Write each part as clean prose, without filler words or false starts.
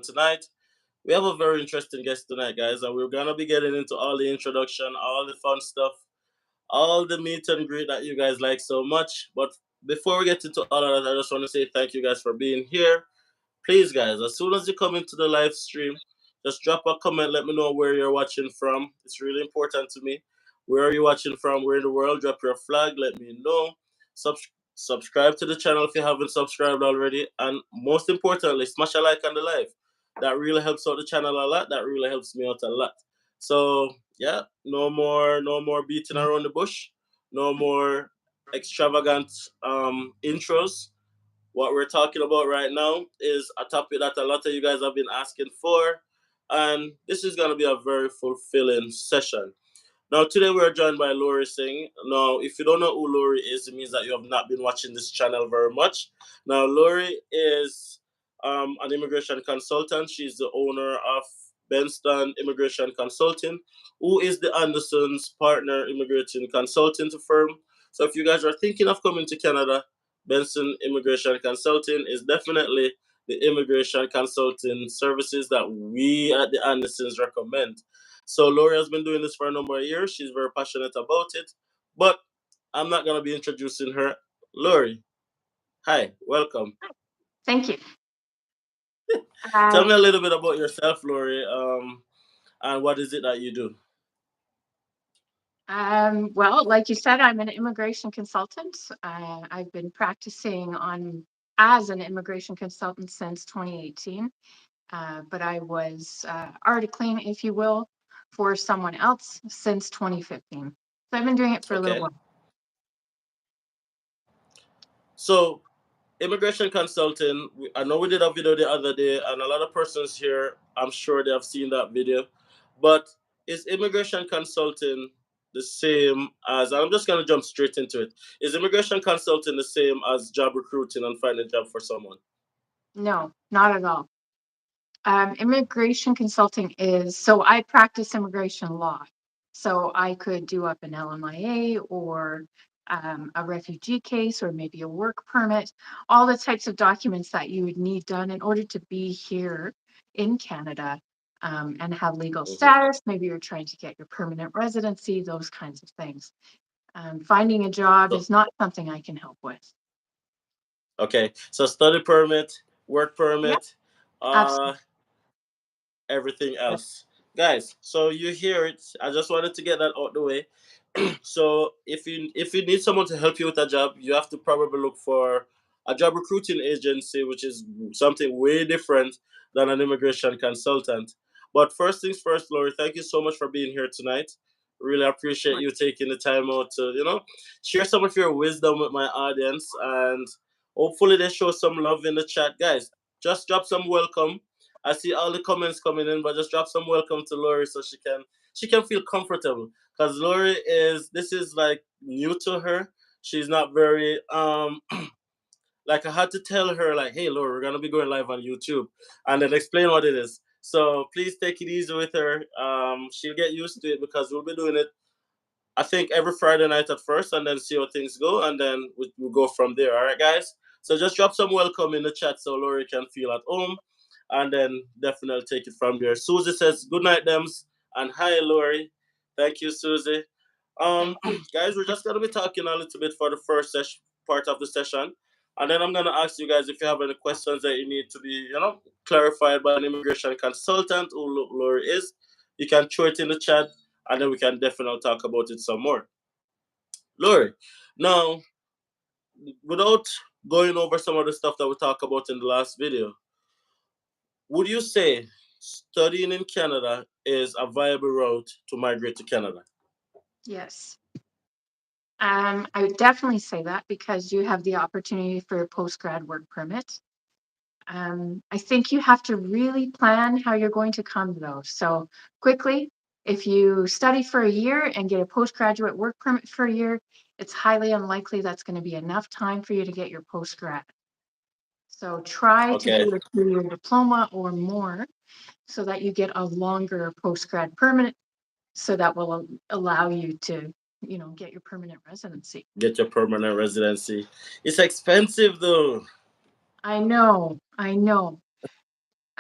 tonight. We have a very interesting guest tonight, guys, and we're gonna be getting into all the introduction, all the fun stuff, all the meet and greet that you guys like so much. But before we get into all of that, I just want to say thank you guys for being here. Please, guys, as soon as you come into the live stream, just drop a comment. Let me know where you're watching from. It's really important to me. Where are you watching from? Where in the world? Drop your flag. Let me know. Sub- Subscribe to the channel if you haven't subscribed already. And most importantly, smash a like on the live. That really helps out the channel a lot. That really helps me out a lot. So yeah, no more beating around the bush. No more extravagant intros. What we're talking about right now is a topic that a lot of you guys have been asking for, and this is going to be a very fulfilling session. Now, today we are joined by Lori Singh. Now, if you don't know who Lori is, it means that you have not been watching this channel very much. Now, Lori is an immigration consultant. She's the owner of Bengtsson Immigration Consultant, who is the Andersons partner immigration consulting firm. So if you guys are thinking of coming to Canada, Bengtsson Immigration Consulting is definitely the immigration consulting services that we at the Andersons recommend. So Lori has been doing this for a number of years. She's very passionate about it. But I'm not going to be introducing her. Lori, hi, welcome. Thank you. Tell me a little bit about yourself, Lori, and what is it that you do? Well, like you said, I'm an immigration consultant. I've been practicing as an immigration consultant since 2018, but I was articling, if you will, for someone else since 2015. So I've been doing it for a little while. So, immigration consulting, I know we did a video the other day, and a lot of persons here, I'm sure they have seen that video. But is immigration consulting the same as, I'm just going to jump straight into it. Is immigration consulting the same as job recruiting and finding a job for someone? No, not at all. Immigration consulting so I practice immigration law. So I could do up an LMIA or a refugee case or maybe a work permit, all the types of documents that you would need done in order to be here in Canada and have legal status. Maybe you're trying to get your permanent residency, those kinds of things. Finding a job is not something I can help with. Okay, so study permit, work permit, everything else. Guys, so you hear it. I just wanted to get that out the way. So if you need someone to help you with a job, you have to probably look for a job recruiting agency, which is something way different than an immigration consultant. But first things first, Lori, thank you so much for being here tonight. Really appreciate you taking the time out to, share some of your wisdom with my audience, and hopefully they show some love in the chat. Guys, just drop some welcome. I see all the comments coming in, but just drop some welcome to Lori so she can feel comfortable. Because Lori this is like new to her. She's not very like I had to tell her like, hey Lori, we're gonna be going live on YouTube and then explain what it is. So please take it easy with her. She'll get used to it because we'll be doing it I think every Friday night at first, and then see how things go, and then we'll go from there. All right, guys? So just drop some welcome in the chat so Lori can feel at home, and then definitely take it from there. Susie says, good night, Dems, and hi, Lori. Thank you, Susie. Guys, we're just going to be talking a little bit for the first part of the session, and then I'm going to ask you guys if you have any questions that you need to be, clarified by an immigration consultant who Lori is. You can throw it in the chat, and then we can definitely talk about it some more. Lori, now, without going over some of the stuff that we talked about in the last video, would you say studying in Canada is a viable route to migrate to Canada? Yes. I would definitely say that because you have the opportunity for a post-grad work permit. I think you have to really plan how you're going to come, though. So quickly, if you study for a year and get a postgraduate work permit for a year, it's highly unlikely that's going to be enough time for you to get your postgrad. So try to do a 2-year diploma or more so that you get a longer postgrad permit, so that will allow you to, get your permanent residency. Get your permanent residency. It's expensive, though. I know.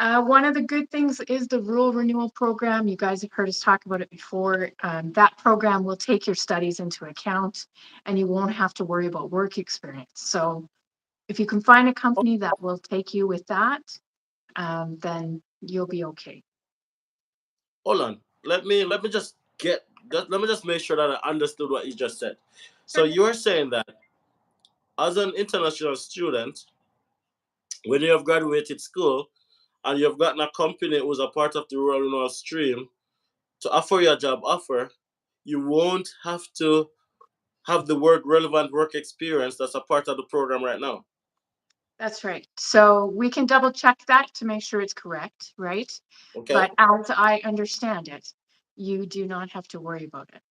One of the good things is the rural renewal program. You guys have heard us talk about it before. That program will take your studies into account and you won't have to worry about work experience. So if you can find a company that will take you with that, then you'll be okay. Hold on. Let me just let me just make sure that I understood what you just said. So Sure. you're saying that as an international student, when you have graduated school and you have gotten a company who's a part of the rural renewal stream to offer you a job offer, you won't have to have the word relevant work experience that's a part of the program right now. That's right. So we can double check that to make sure it's correct, right? Okay? But as I understand it, you do not have to worry about it.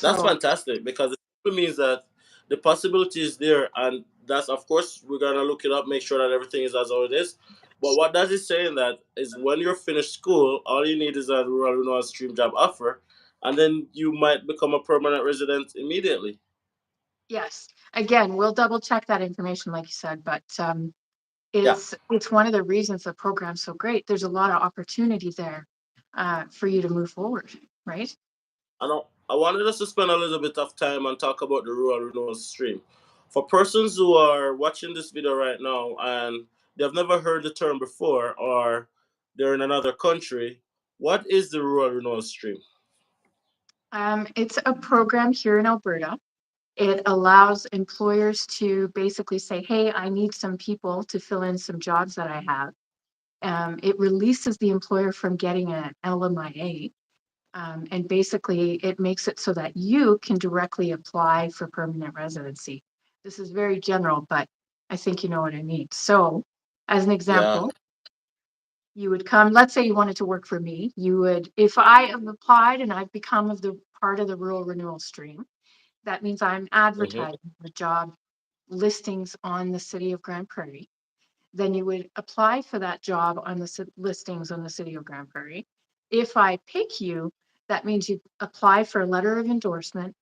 That's So fantastic because it simply means that the possibility is there, and that's, of course, we're gonna look it up, make sure that everything is as how it is. But what that is saying that is when you're finished school, all you need is a rural renewal stream job offer, and then you might become a permanent resident immediately. yes, again, we'll double check that information, like you said, but Yeah, it's one of the reasons the program's so great. There's a lot of opportunity there for you to move forward, right? I wanted us to spend a little bit of time and talk about the rural renewal stream. For persons who are watching this video right now and they've never heard the term before or they're in another country, what is the rural renewal stream? It's a program here in Alberta. It allows employers to basically say, hey, I need some people to fill in some jobs that I have. It releases the employer from getting an LMIA. And basically, it makes it so that you can directly apply for permanent residency. This is very general, but I think you know what I mean. So, as an Yeah. example, you would come, let's say you wanted to work for me, you would, if I have applied and I've become of the part of the rural renewal stream, that means I'm Hmm. advertising the job listings on the city of Grand Prairie. Then you would apply for that job on the listings on the city of Grand Prairie. If I pick you, that means you apply for a letter of endorsement.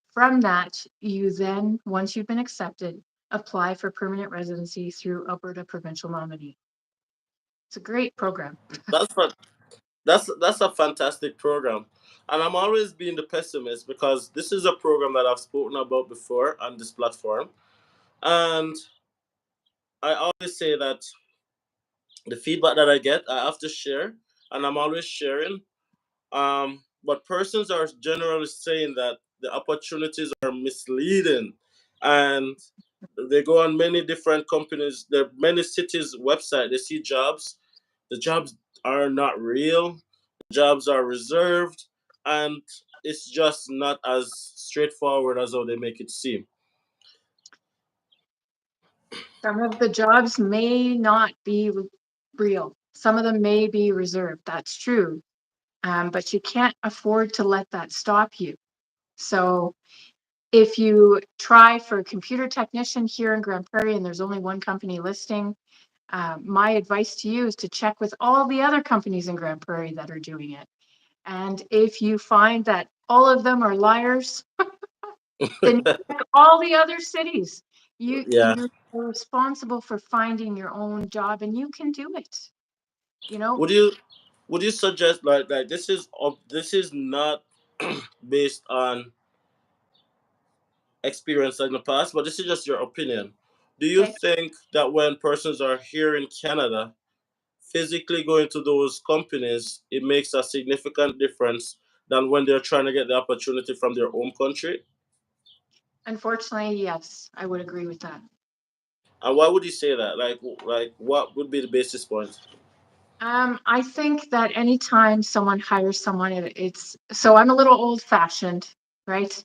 From that, you then, once you've been accepted, apply for permanent residency through Alberta Provincial Nominee. It's a great program. That's that's a fantastic program. And I'm always being the pessimist because this is a program that I've spoken about before on this platform. And I always say that the feedback that I get, I have to share, and I'm always sharing. But persons are generally saying that the opportunities are misleading, and they go on many different companies, there are many cities' website. They see jobs. The jobs are not real. The jobs are reserved, and it's just not as straightforward as how they make it seem. Some of the jobs may not be real. Some of them may be reserved. That's true. But you can't afford to let that stop you. So if you try for a computer technician here in Grand Prairie and there's only one company listing, my advice to you is to check with all the other companies in Grand Prairie that are doing it. And if you find that all of them are liars, then check all the other cities. Yeah. You're responsible for finding your own job and you can do it. You know, Would you would you suggest like this is not based on experience in the past, but this is just your opinion. Do you okay. think that when persons are here in Canada, physically going to those companies, it makes a significant difference than when they're trying to get the opportunity from their home country? Unfortunately, yes, I would agree with that. And why would you say that? Like what would be the basis point? I think that anytime someone hires someone, it's so I'm a little old fashioned, right?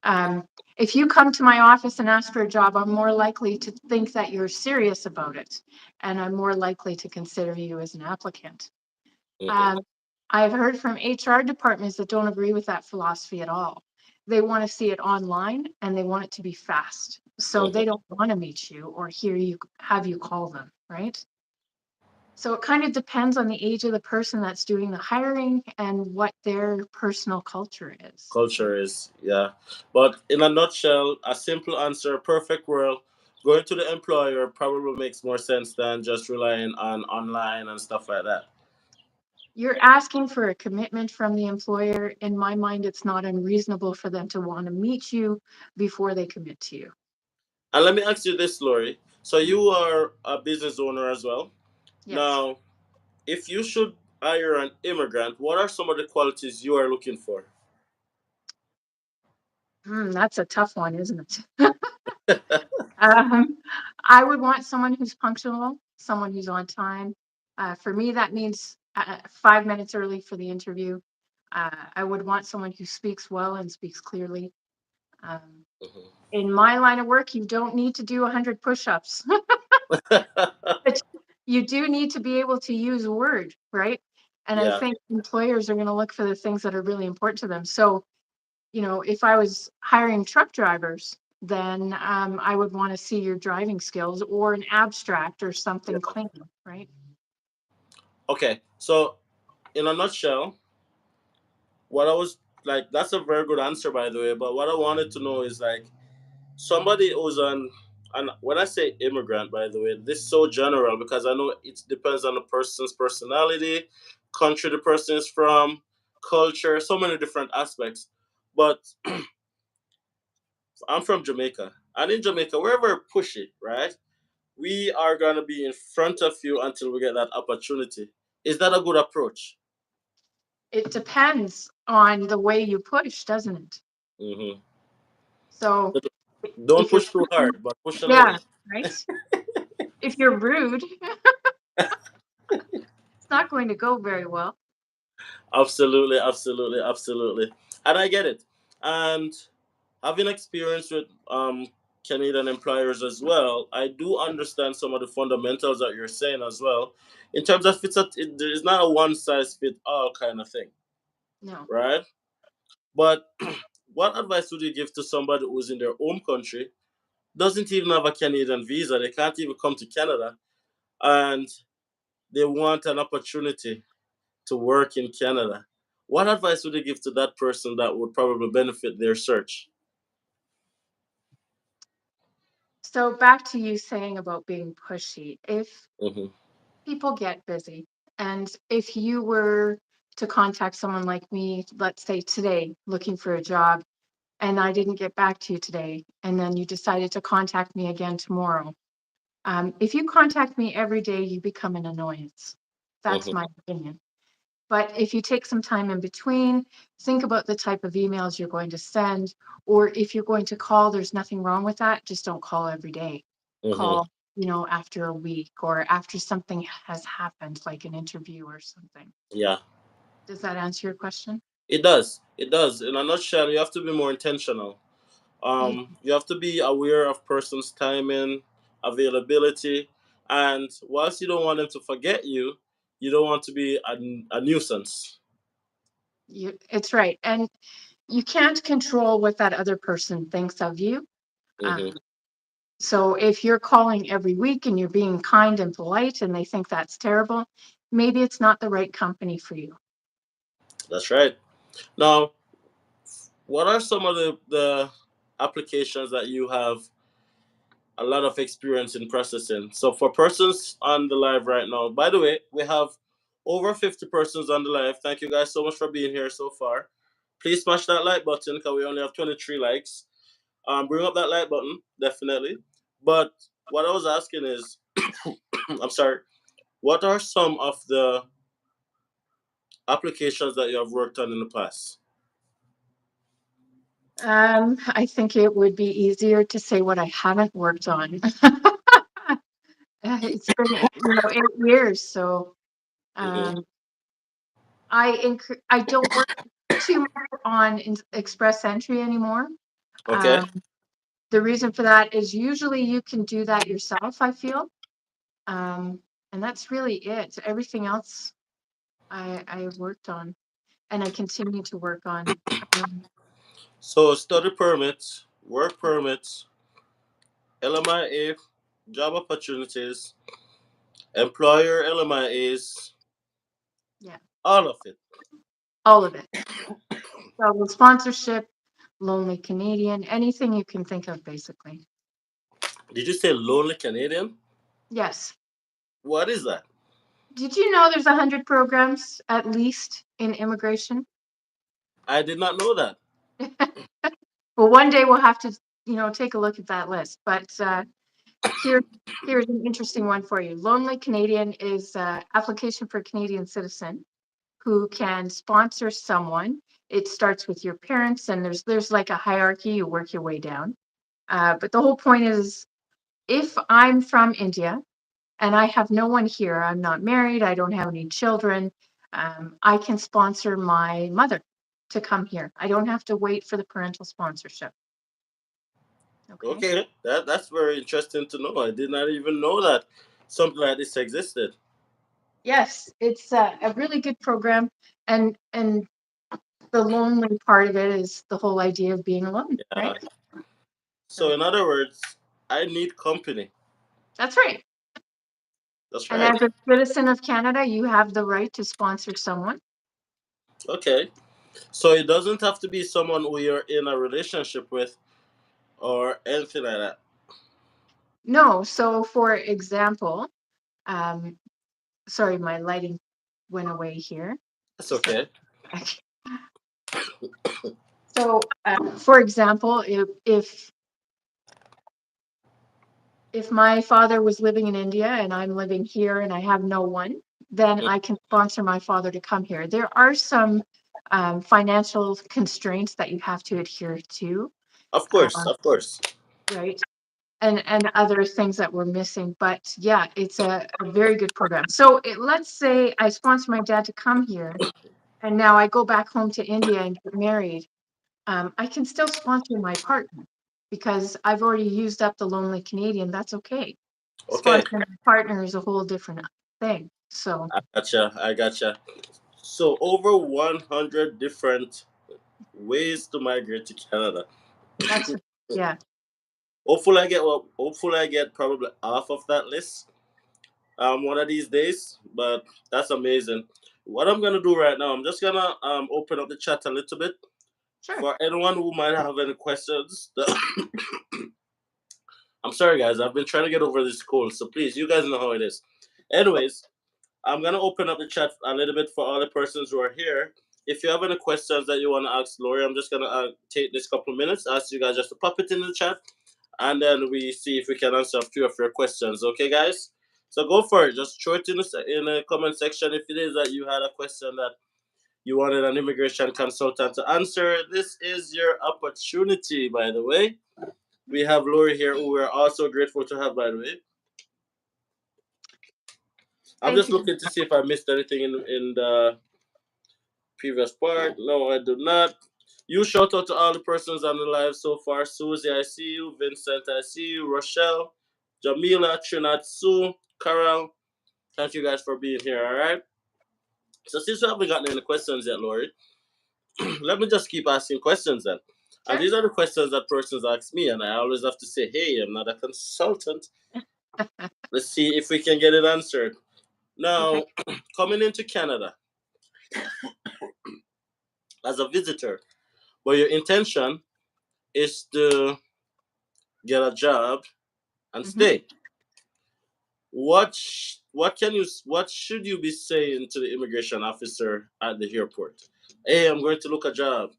Um, if you come to my office and ask for a job, I'm more likely to think that you're serious about it, and I'm more likely to consider you as an applicant. Hmm. Um, I've heard from HR departments that don't agree with that philosophy at all. They want to see it online and they want it to be fast. So they Hmm. don't want to meet you or hear you have you call them, right? So it kind of depends on the age of the person that's doing the hiring and what their personal culture is. Culture is, yeah. But in a nutshell, a simple answer, perfect world. going to the employer probably makes more sense than just relying on online and stuff like that. You're asking for a commitment from the employer. In my mind, it's not unreasonable for them to want to meet you before they commit to you. And let me ask you this, Lori. So you are a business owner as well. Yes. Now, if you should hire an immigrant, what are some of the qualities you are looking for? That's a tough one, isn't it? Um, I would want someone who's punctual, someone who's on time. For me, that means 5 minutes early for the interview. I would want someone who speaks well and speaks clearly. Um, Mhm. in my line of work, you don't need to do 100 push-ups, but you do need to be able to use Word, right? And I Yeah, think employers are going to look for the things that are really important to them. So, if I was hiring truck drivers, then I would want to see your driving skills or an abstract or something yeah. clean, right? Okay, so in a nutshell, what I was like, that's a very good answer, by the way. But what I wanted to know is like somebody who's on, and when I say immigrant, by the way, this is so general because I know it depends on the person's personality, country the person is from, culture, so many different aspects. But I'm from Jamaica, and in Jamaica, we're very pushy, right? We are gonna be in front of you until we get that opportunity. Is that a good approach? It depends on the way you push, doesn't it? Hmm. So Don't if you're push too hard, but push a little. yeah, right? If you're rude, it's not going to go very well. Absolutely, absolutely, absolutely. And I get it. And having experience with Canadian employers as well, I do understand some of the fundamentals that you're saying as well. In terms of there is not a one size fit all kind of thing, No. right? But what advice would you give to somebody who's in their home country, doesn't even have a Canadian visa, they can't even come to Canada, and they want an opportunity to work in Canada? What advice would you give to that person that would probably benefit their search? So back to you saying about being pushy. If Hmm. people get busy, and if you were to contact someone like me, let's say today, looking for a job, and I didn't get back to you today, and then you decided to contact me again tomorrow. If you contact me every day, you become an annoyance. That's Hmm. my opinion. But if you take some time in between, think about the type of emails you're going to send, or if you're going to call, there's nothing wrong with that. Just don't call every day. Hmm. Call, after a week or after something has happened, like an interview or something. Yeah, Does that answer your question? it does. It does. In a nutshell, you have to be more intentional. You, You have to be aware of person's timing, availability, and whilst you don't want them to forget you, you don't want to be a nuisance. it's right. And you can't control what that other person thinks of you. Hmm. Um, So if you're calling every week and you're being kind and polite and they think that's terrible, maybe it's not the right company for you. That's right. Now, what are some of the applications that you have a lot of experience in processing? So for persons on the live right now, by the way, we have over 50 persons on the live. Thank you guys so much for being here so far. Please smash that like button because we only have 23 likes. Bring up that like button, definitely. But what I was asking is, I'm sorry, what are some of the applications that you have worked on in the past? I think it would be easier to say what I haven't worked on. It's been, 8 years, so Hmm. um, I don't work too much on express entry anymore. Okay. Um, the reason for that is usually you can do that yourself, I feel. Um, and that's really it. Everything else I worked on and I continue to work on. Um, So study permits, work permits, LMIA, job opportunities, employer LMIAs, yeah, all of it. all of it. Travel sponsorship, Lonely Canadian, anything you can think of, basically. Did you say lonely Canadian? Yes. What is that? Did you know there's 100 programs at least in immigration? I did not know that. Well, one day we'll have to, take a look at that list. But here, here's an interesting one for you. Lonely Canadian is application for a Canadian citizen who can sponsor someone. It starts with your parents, and there's like a hierarchy. You work your way down. But the whole point is, if I'm from India and I have no one here, I'm not married, I don't have any children, I can sponsor my mother to come here. I don't have to wait for the parental sponsorship. Okay. Okay, that's very interesting to know. I did not even know that something like this existed. Yes, it's a really good program, and the lonely part of it is the whole idea of being alone, Yeah. right? So, So in other words, I need company. that's right. That's And right. as a citizen of Canada, you have the right to sponsor someone. Okay. So it doesn't have to be someone who you're in a relationship with or anything like that. No, so for example, um, sorry, my lighting went away here. That's Just a okay. sec. So, for example, if my father was living in India and I'm living here and I have no one, then Mm. I can sponsor my father to come here. There are some financial constraints that you have to adhere to, Of course, of course. right? And other things that we're missing. But yeah, it's a very good program. So let's say I sponsor my dad to come here, and now I go back home to India and get married. I can still sponsor my partner because I've already used up the lonely Canadian. That's okay. Okay, Sponsoring a partner is a whole different thing. So I gotcha. I gotcha. So over 100 different ways to migrate to Canada. that's, yeah, Hopefully I get probably half of that list one of these days. But that's amazing. What I'm gonna do right now, I'm just gonna open up the chat a little bit sure. for anyone who might have any questions. I'm sorry, guys. I've been trying to get over this cold, so please, you guys know how it is. Anyways, I'm gonna open up the chat a little bit for all the persons who are here. If you have any questions that you want to ask Lori, I'm just gonna take this couple of minutes, ask you guys just to pop it in the chat, and then we see if we can answer a few of your questions. Okay, guys? So go for it. Just throw it in the comment section if it is that you had a question that you wanted an immigration consultant to answer. This is your opportunity, by the way. We have Lori here, who we're also grateful to have, by the way. I'm Thank just you. looking to see if I missed anything in the previous part. No, I do not. You shout out to all the persons on the live so far. Susie, I see you. Vincent, I see you. Rochelle, Jamila, Trinidad, Sue, Carol. Thank you guys for being here, all right? So since we haven't gotten any questions yet, Lori, let me just keep asking questions then. And Sure. these are the questions that persons ask me, and I always have to say, hey, I'm not a consultant. Let's see if we can get it answered. Okay. Now, coming into Canada as a visitor, where your intention is to get a job and Hmm. stay. What should you be saying to the immigration officer at the airport? Hey, I'm going to look a job.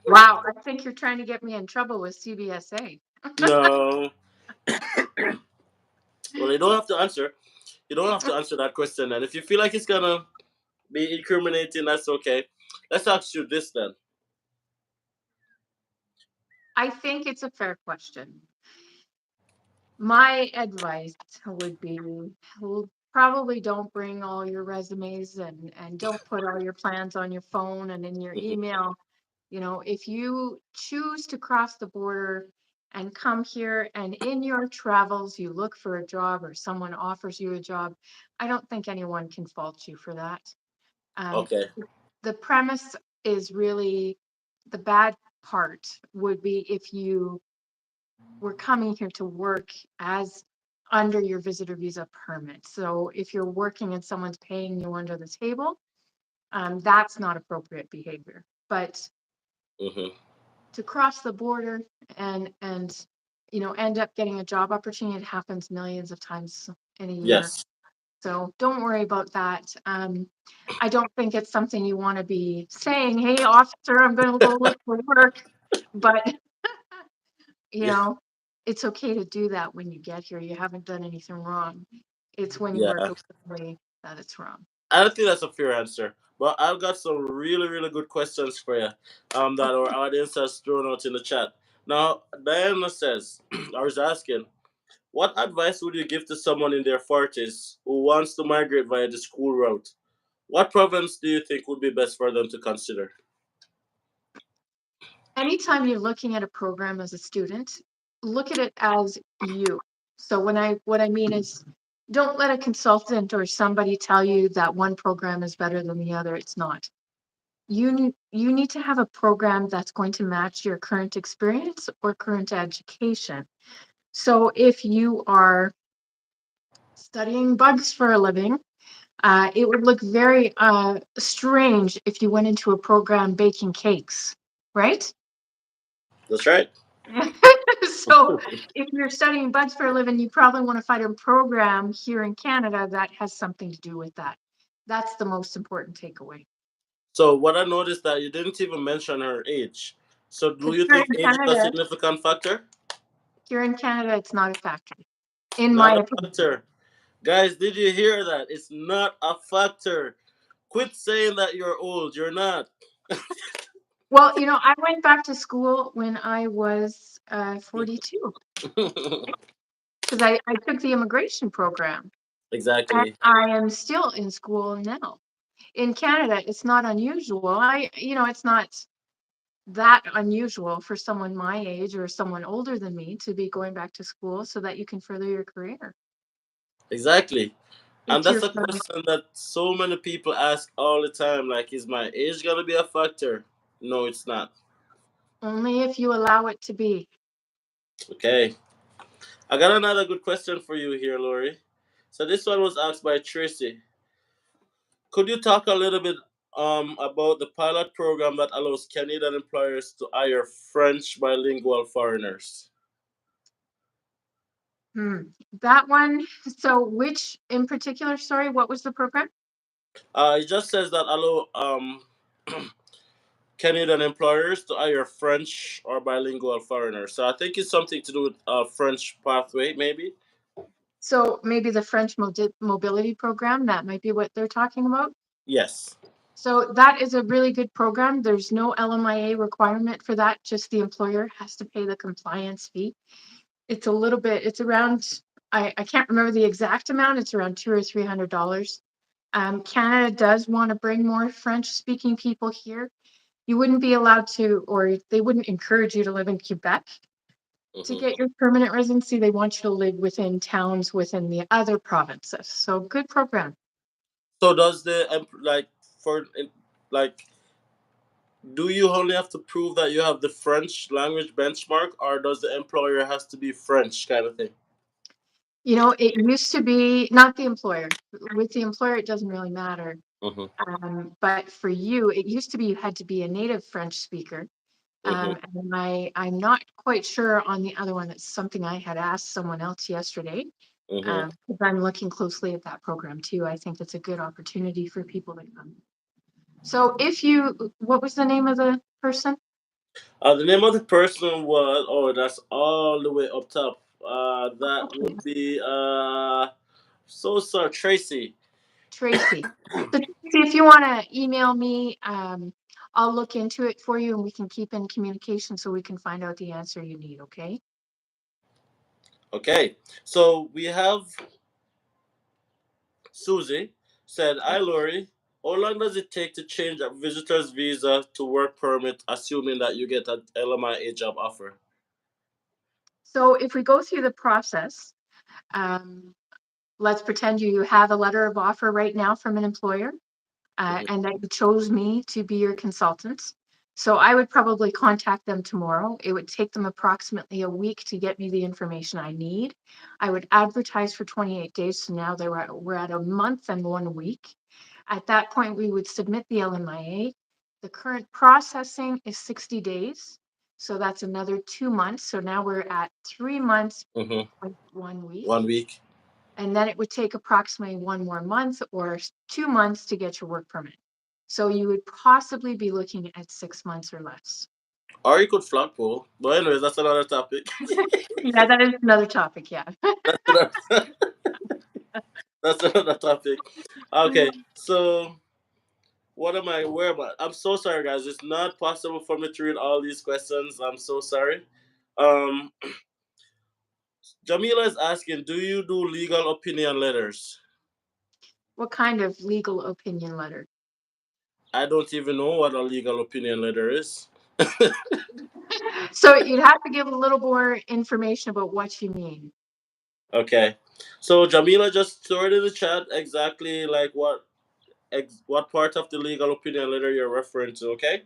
Wow, I think you're trying to get me in trouble with CBSA. No. Well, you don't have to answer. You don't have to answer that question. And if you feel like it's gonna be incriminating, that's okay. Let's ask you this then. I think it's a fair question. My advice would be, probably don't bring all your resumes and don't put all your plans on your phone and in your Mhm. email. If you choose to cross the border and come here and in your travels you look for a job or someone offers you a job, I don't think anyone can fault you for that. Um, Okay. the premise is really, the bad part would be if you were coming here to work as under your visitor visa permit. So if you're working and someone's paying you under the table, that's not appropriate behavior. But Hmm. to cross the border and end up getting a job opportunity. It happens millions of times in a year. Yes. So don't worry about that. I don't think it's something you want to be saying, hey, officer, I'm going to go look for work. But, you Yeah. know, it's okay to do that when you get here. You haven't done anything wrong. It's when you work Yeah. away that it's wrong. I don't think that's a fair answer. But I've got some really, really good questions for you that our audience has thrown out in the chat. Now, Diana says, or is asking, what advice would you give to someone in their 40s who wants to migrate via the school route? What province do you think would be best for them to consider? Anytime you're looking at a program as a student, look at it as you. So what I mean is, don't let a consultant or somebody tell you that one program is better than the other. It's not. You need to have a program that's going to match your current experience or current education. So if you are studying bugs for a living, it would look very strange if you went into a program baking cakes, right? That's right. So if you're studying bugs for a living, you probably want to find a program here in Canada that has something to do with that. That's the most important takeaway. So what I noticed that you didn't even mention her age. So do Because you think age is a significant factor? Here in Canada, it's not a factor, in my Not a opinion. factor. Guys, did you hear that? It's not a factor. Quit saying that you're old. You're not. Well, I went back to school when I was 42 because I took the immigration program, and Exactly. I am still in school now. In Canada, it's not unusual. It's not that unusual for someone my age or someone older than me to be going back to school so that you can further your career. Exactly. And It's that's your a first, question that so many people ask all the time. Like, is my age gonna be a factor? No, it's not. only if you allow it to be. Okay. I got another good question for you here, Lori. So this one was asked by Tracy. Could you talk a little bit about the pilot program that allows Canadian employers to hire French bilingual foreigners? Hmm. That one. So, which in particular? Sorry, what was the program? It just says that allow Canadian employers to hire French or bilingual foreigners. So I think it's something to do with French pathway, maybe. So maybe the French mobility program. That might be what they're talking about. Yes. So that is a really good program. There's no LMIA requirement for that. Just the employer has to pay the compliance fee. It's a little bit. It's around. I can't remember the exact amount. It's around $200 or $300. Canada does want to bring more French-speaking people here. You wouldn't be allowed to, or they wouldn't encourage you to live in Quebec to Hmm. get your permanent residency. They want you to live within towns within the other provinces. So good program. So does the for like do you only have to prove that you have the French language benchmark, or does the employer has to be French kind of thing? It used to be not the employer. With the employer, it doesn't really matter. Hmm. But for you, it used to be you had to be a native French speaker. Hmm. And I'm not quite sure on the other one. That's something I had asked someone else yesterday. Hmm. 'Cause I'm looking closely at that program too. I think it's a good opportunity for people to come. So what was the name of the person? The name of the person was, oh, that's all the way up top. That Okay, would be so sorry, Tracy. Tracy. So Tracy, if you want to email me, I'll look into it for you and we can keep in communication so we can find out the answer you need, okay? Okay, so we have Susie said, "Hi, Lori. How long does it take to change a visitor's visa to work permit, assuming that you get an LMIA job offer?" So if we go through the process, um, let's pretend you have a letter of offer right now from an employer, Hmm. and that you chose me to be your consultant. So I would probably contact them tomorrow. It would take them approximately a week to get me the information I need. I would advertise for 28 days. So now we're at a month and 1 week. At that point, we would submit the LMIA. The current processing is 60 days. So that's another 2 months. So now we're at 3 months, Mm-hmm. 1 week. 1 week. And then it would take approximately 1 more month or 2 months to get your work permit. So you would possibly be looking at 6 months or less. Or you could flagpole. But anyways, that's another topic. Yeah, that is another topic. Yeah. that's another, that's another topic. Okay, so what am I? Where am I? I'm so sorry, guys. It's not possible for me to read all these questions. I'm so sorry. Um, Jamila is asking, do you do legal opinion letters? What kind of legal opinion letter? I don't even know what a legal opinion letter is. So you'd have to give a little more information about what you mean. Okay, so Jamila just stored in the chat exactly like what part of the legal opinion letter you're referring to. Okay.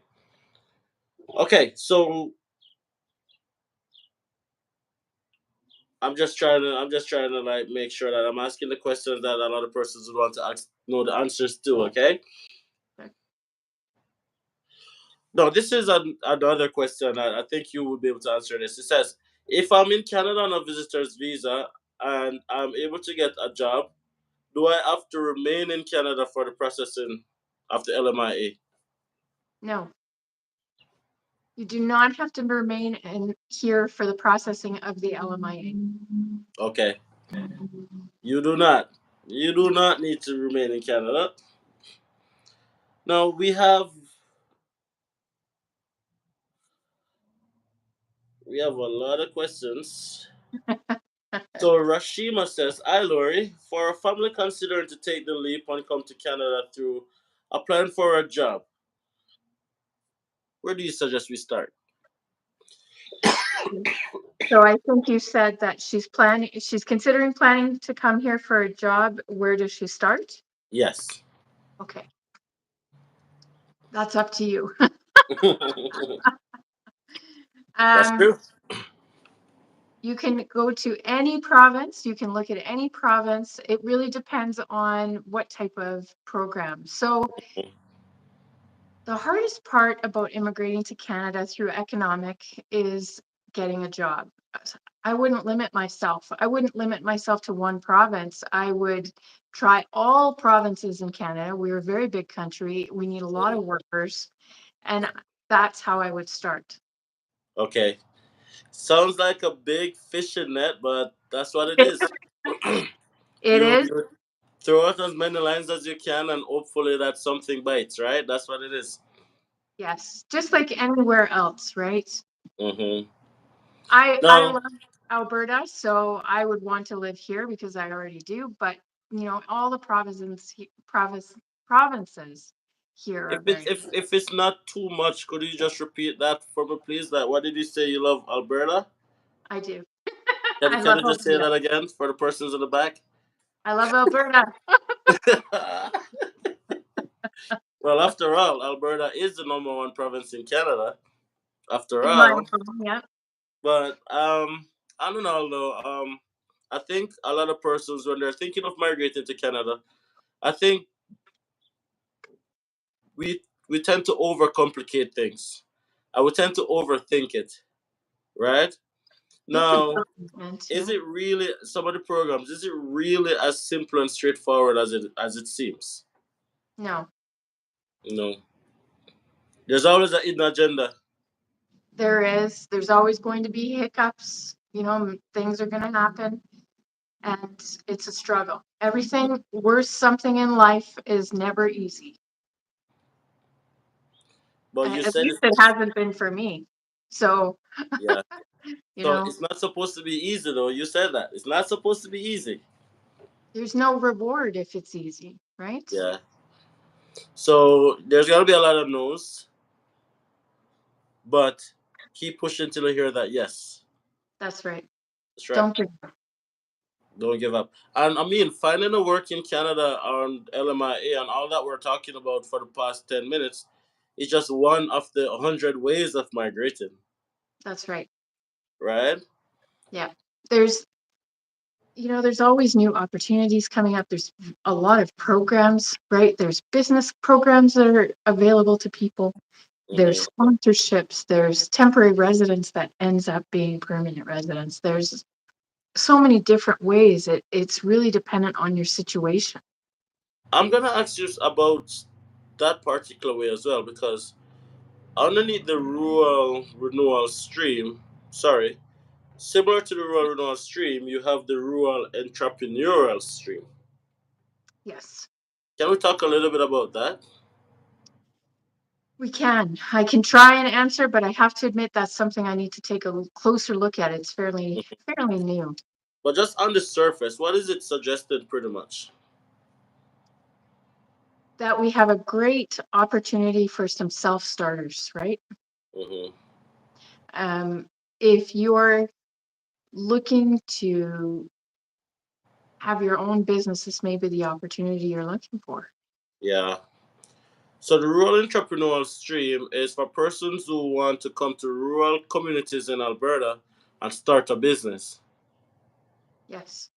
Okay, so I'm just trying to like make sure that I'm asking the questions that a lot of persons would want to ask know the answers to. Okay. Okay. No, this is another question. I think you would be able to answer this. It says, if I'm in Canada on a visitor's visa and I'm able to get a job, do I have to remain in Canada for the processing of the LMIA? No, you do not have to remain here for the processing of the LMIA. Okay. You do not. You do not need to remain in Canada. Now we have a lot of questions. So Rashima says, "Hi Lori, for a family considering to take the leap and come to Canada through applying for a job, where do you suggest we start?" So I think you said that she's considering planning to come here for a job. Where does she start? Yes. Okay, that's up to you. That's um, true. you can go to any province. You can look at any province. It really depends on what type of program. So the hardest part about immigrating to Canada through economic is getting a job. I wouldn't limit myself. I wouldn't limit myself to one province. I would try all provinces in Canada. We're a very big country. We need a lot of workers. And that's how I would start. Okay. Sounds like a big fishing net, but that's what it is. It you is, you throw out as many lines as you can, and hopefully that something bites. Right? That's what it is. yes, just like anywhere else, right? Mm-hmm. I Now, love Alberta, so I would want to live here because I already do. But all the provinces here if are it's very if if it's not too much, could you just repeat that for me, please? That what did you say? You love Alberta? I do. Can you, I can love you just say Alberta. that again for the persons in the back? I love Alberta. Well, after all, Alberta is the number one province in Canada. After In my all, opinion, yeah. but I don't know though. I think a lot of persons when they're thinking of migrating to Canada, I think we tend to overcomplicate things. I would tend to overthink it, right? It's a Now, development, is yeah. it really some of the programs? Is it really as simple and straightforward as it seems? No, No, there's always a hidden agenda. there is. There's always going to be hiccups. Things are going to happen, and it's a struggle. Everything worth something in life is never easy. But you At said least it it's hasn't been for me. So, yeah. you So know, it's not supposed to be easy though. You said that it's not supposed to be easy. there's no reward if it's easy, right? Yeah. So there's gonna be a lot of no's, but keep pushing till you hear that yes. That's right. That's right. Don't give up. Don't give up. And I mean, finding a work in Canada on LMIA and all that we're talking about for the past 10 minutes is just one of the 100 ways of migrating, That's right. right? Yeah. There's there's always new opportunities coming up. There's a lot of programs, right? There's business programs that are available to people. Hmm. There's sponsorships, there's temporary residence that ends up being permanent residence. There's so many different ways. It's really dependent on your situation. I'm gonna ask you about that particular way as well because underneath the rural renewal stream, sorry, similar to the rural renewal stream, you have the rural entrepreneurial stream. Yes, Can we talk a little bit about that? we can. I can try and answer, but I have to admit that's something I need to take a closer look at. It's fairly new. But just on the surface, what is it suggested pretty much? That we have a great opportunity for some self-starters, right? Hmm. Um, if you're looking to have your own business, this may be the opportunity you're looking for. Yeah. So the rural entrepreneurial stream is for persons who want to come to rural communities in Alberta and start a business. Yes,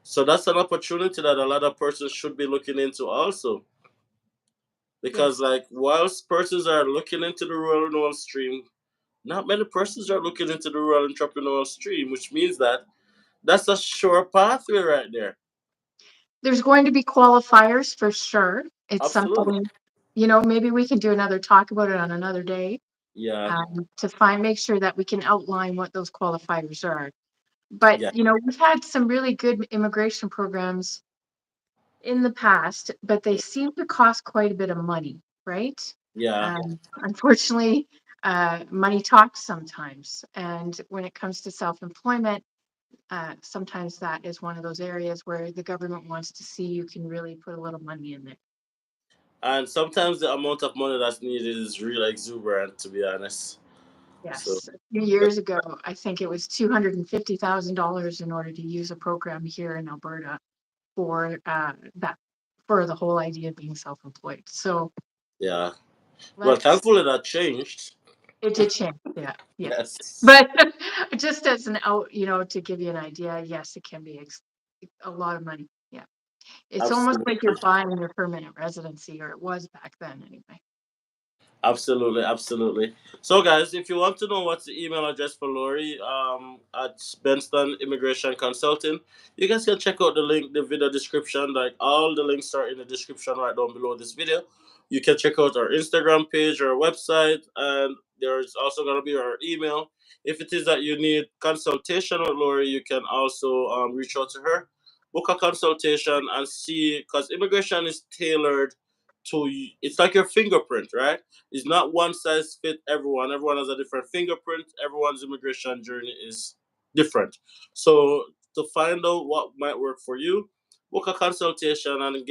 So that's an opportunity that a lot of persons should be looking into also. Because yes. like whilst persons are looking into the rural renewal stream, not many persons are looking into the rural entrepreneurial stream, which means that that's a sure pathway right there. There's going to be qualifiers for sure. It's Absolutely. something, maybe we can do another talk about it on another day, Yeah. to make sure that we can outline what those qualifiers are. But, Yeah. we've had some really good immigration programs in the past, but they seem to cost quite a bit of money, right? Yeah. Unfortunately, money talks sometimes. And when it comes to self-employment, sometimes that is one of those areas where the government wants to see you can really put a little money in there. And sometimes the amount of money that's needed is really exuberant, to be honest. So Yes, a few years ago, I think it was $250,000 in order to use a program here in Alberta for that for the whole idea of being self-employed. So yeah. Well, let's thankfully that changed. it did change. Yeah, yeah. Yes. But just as an out, to give you an idea, yes, it can be a lot of money. Yeah. It's almost Absolutely. like you're buying your permanent residency, or it was back then anyway. Absolutely, absolutely. So, guys, if you want to know what's the email address for Lori at Bengtsson Immigration Consulting, you guys can check out the link, the video description. Like all the links are in the description right down below this video. You can check out our Instagram page, our website, and there's also going to be our email. If it is that you need consultation with Lori, you can also reach out to her, book a consultation, and see because immigration is tailored to it's like your fingerprint, right? It's not one size fit everyone. Everyone has a different fingerprint. Everyone's immigration journey is different. So to find out what might work for you, book a consultation and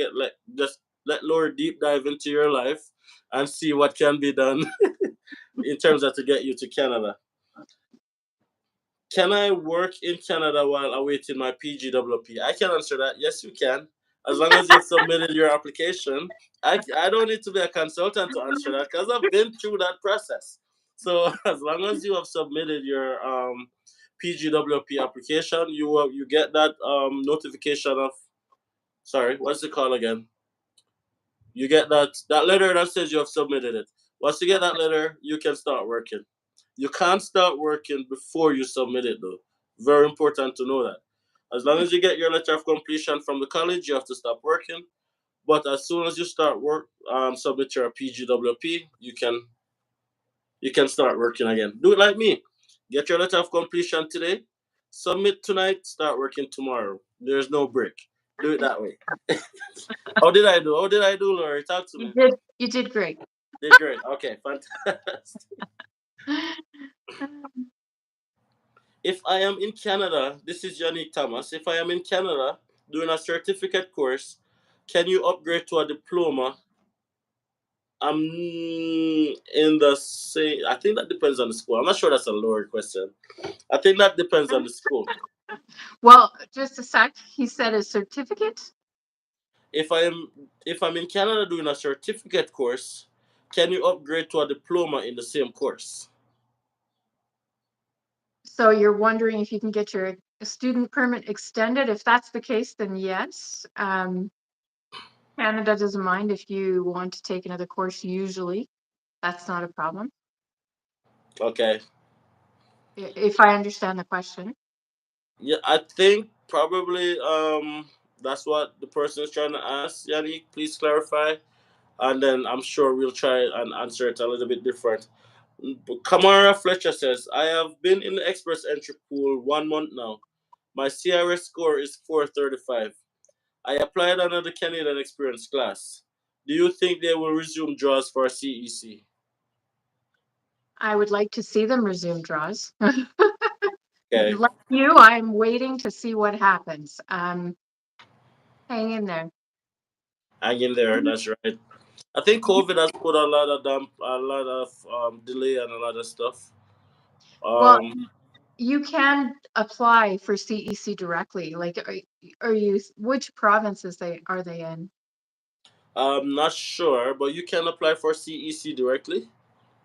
just let Laura deep dive into your life and see what can be done in terms of to get you to Canada. Can I work in Canada while awaiting my PGWP? I can answer that. Yes, you can. As long as you've submitted your application. I don't need to be a consultant to answer that because I've been through that process. So as long as you have submitted your PGWP application, you get that notification of sorry, what's it called again? You get that letter that says you have submitted it. Once you get that letter, you can start working. You can't start working before you submit it though. Very important to know that. As long as you get your letter of completion from the college, you have to stop working. But as soon as you start work, submit your PGWP, you can start working again. Do it like me. Get your letter of completion today, submit tonight, start working tomorrow. There's no break. Do it that way. How did I do? How did I do, Laurie? Talk to me. You did great. Did great. Okay, fantastic. If I am in Canada, this is Yannick Thomas. If I am in Canada doing a certificate course, can you upgrade to a diploma? I'm in the same. I think that depends on the school. I'm not sure that's a lower question. I think that depends on the school. Well, just a sec. He said a certificate. If I am if I'm in Canada doing a certificate course, can you upgrade to a diploma in the same course? So you're wondering if you can get your student permit extended. If that's the case, then yes. Canada doesn't mind if you want to take another course usually. That's not a problem. Okay. If I understand the question. Yeah, I think probably that's what the person is trying to ask. Yannick, please clarify, and then I'm sure we'll try and answer it a little bit different. Kamara Fletcher says, I have been in the express entry pool 1 month now. My CRS score is 435. I applied under the Canadian Experience class. Do you think they will resume draws for CEC? I would like to see them resume draws. Okay, Like you, I'm waiting to see what happens. Hang in there. hang in there. That's right. I think COVID has put a lot of delay and a lot of stuff. Well, Um, you can apply for CEC directly. Like, are you, which provinces are they in? I'm not sure, but you can apply for CEC directly.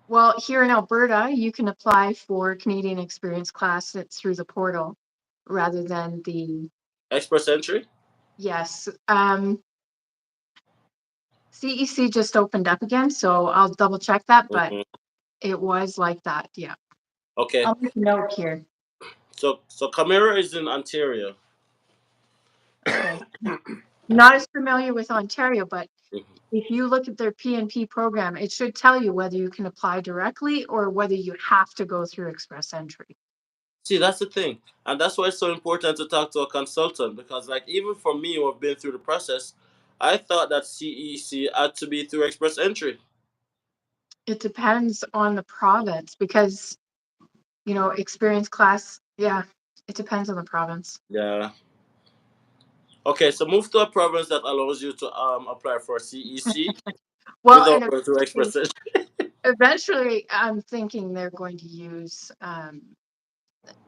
Well, here in Alberta, you can apply for Canadian Experience class through the portal rather than the, Express entry. yes. CEC just opened up again, so I'll double check that, but Hmm. it was like that. Yeah. Okay, I'll make a note here. so Camara is in Ontario. Okay. Not as familiar with Ontario, but Mhm. if you look at their PNP program, it should tell you whether you can apply directly or whether you have to go through express entry. See, that's the thing, and that's why it's so important to talk to a consultant because, like, even for me who have been through the process, I thought that CEC had to be through express entry. It depends on the province because, experience class, yeah, it depends on the province. Yeah. Okay, so move to a province that allows you to apply for CEC Well, without and going through express entry. eventually I'm thinking they're going to use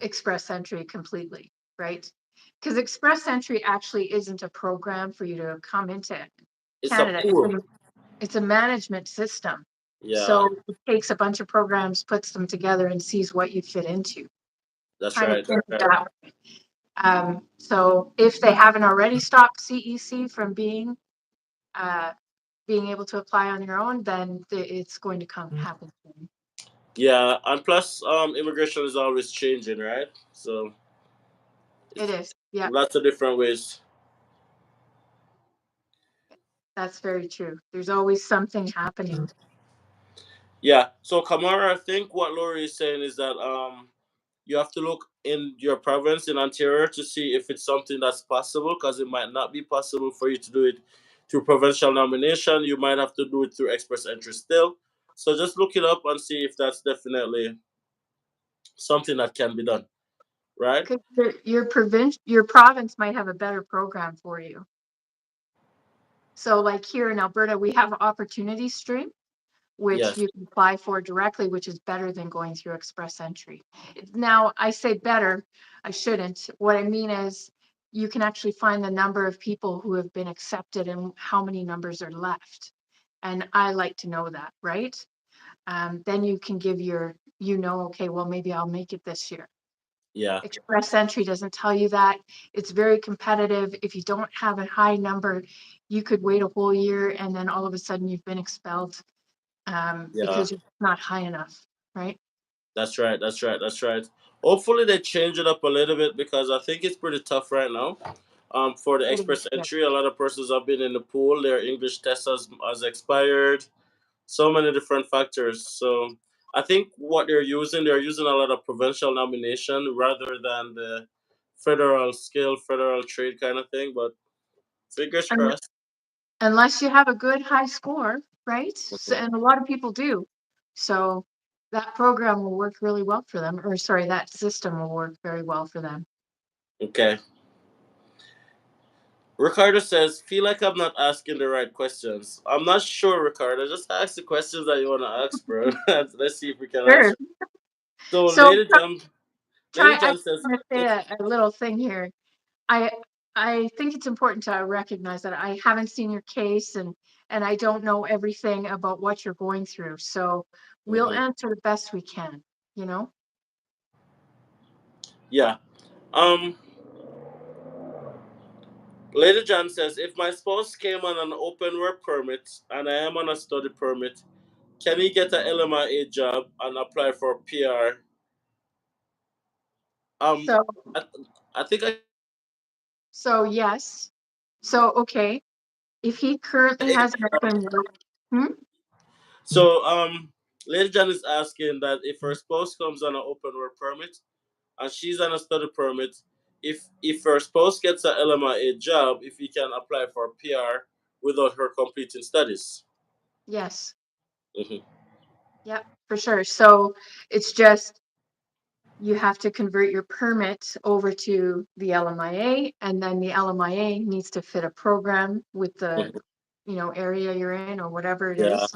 express entry completely, right? Because express entry actually isn't a program for you to come into It's a Canada. pool. It's a management system. Yeah, So it takes a bunch of programs, puts them together, and sees what you fit into. that's Kind of right. think That's of right. that way. So if they haven't already stopped CEC from uh, being able to apply on your own, then it's going to come happen soon. Yeah, and plus, immigration is always changing, right? So It it's is. Yeah, lots of different ways. that's very true. There's always something happening. Yeah. So Kamara, I think what Lori is saying is that you have to look in your province in Ontario to see if it's something that's possible because it might not be possible for you to do it through provincial nomination. You might have to do it through express entry still. So just look it up and see if that's definitely something that can be done, right? Because your province might have a better program for you. So like here in Alberta, we have Opportunity Stream, which Yes. you can apply for directly, which is better than going through express entry. Now, I say better, I shouldn't. What I mean is you can actually find the number of people who have been accepted and how many numbers are left. And I like to know that, right? Then you can give okay, well, maybe I'll make it this year. Yeah. Express entry doesn't tell you that. It's very competitive. If you don't have a high number, you could wait a whole year and then all of a sudden you've been expelled Yeah. because you're not high enough, right? That's right. That's right. That's right. Hopefully they change it up a little bit because I think it's pretty tough right now. For the It is, express yeah. entry, a lot of persons have been in the pool. Their English test has expired. So many different factors. So I think what they're using a lot of provincial nomination rather than the federal scale, federal trade kind of thing. But fingers Un- crossed. Unless you have a good high score, right? Mhm. And a lot of people do. So that program will work really well for them, or sorry, that system will work very well for them. Okay. Ricardo says, feel like I'm not asking the right questions. I'm not sure, Ricardo. Just ask the questions that you want to ask, bro. Let's see if we can Sure. answer. So, So Lady I John says, want to say if a little thing here. I I think it's important to recognize that I haven't seen your case and I don't know everything about what you're going through. So we'll Mhm. answer the best we can, you know? Yeah. Um, Lady John says, if my spouse came on an open work permit and I am on a study permit, can he get an LMIA job and apply for PR? Um, So, I, I think I yes. So, okay. If he currently has an open work, hmm? so. Lady John is asking that if her spouse comes on an open work permit and she's on a study permit, if her spouse gets a LMIA job, if he can apply for PR without her completing studies. Yes. Hmm. Yep, for sure. So it's just you have to convert your permit over to the LMIA, and then the LMIA needs to fit a program with the, Hmm. area you're in or whatever it Yeah, is.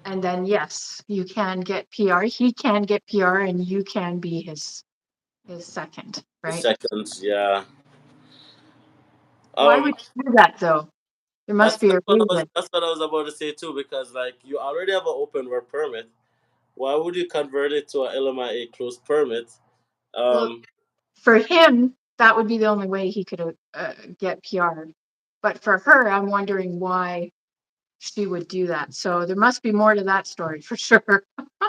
And then yes, you can get PR. He can get PR, and you can be his second, the right? second, yeah. Why would Um, you do that though? There must be a reason. that's what I was about to say too, because like you already have an open work permit. Why would you convert it to a LMIA closed permit? Well, Um, for him, that would be the only way he could get PR. But for her, I'm wondering why she would do that. So there must be more to that story for sure.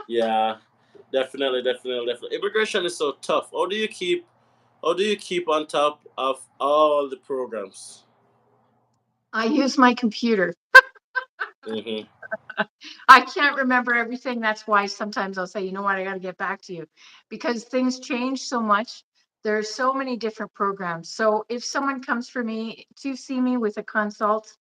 yeah, definitely, definitely, definitely. Immigration is so tough. How do you keep on top of all the programs? I use my computer. Hmm. I can't remember everything. That's why sometimes I'll say, you know what, I got to get back to you because things change so much. There's so many different programs. So if someone comes for me to see me with a consult,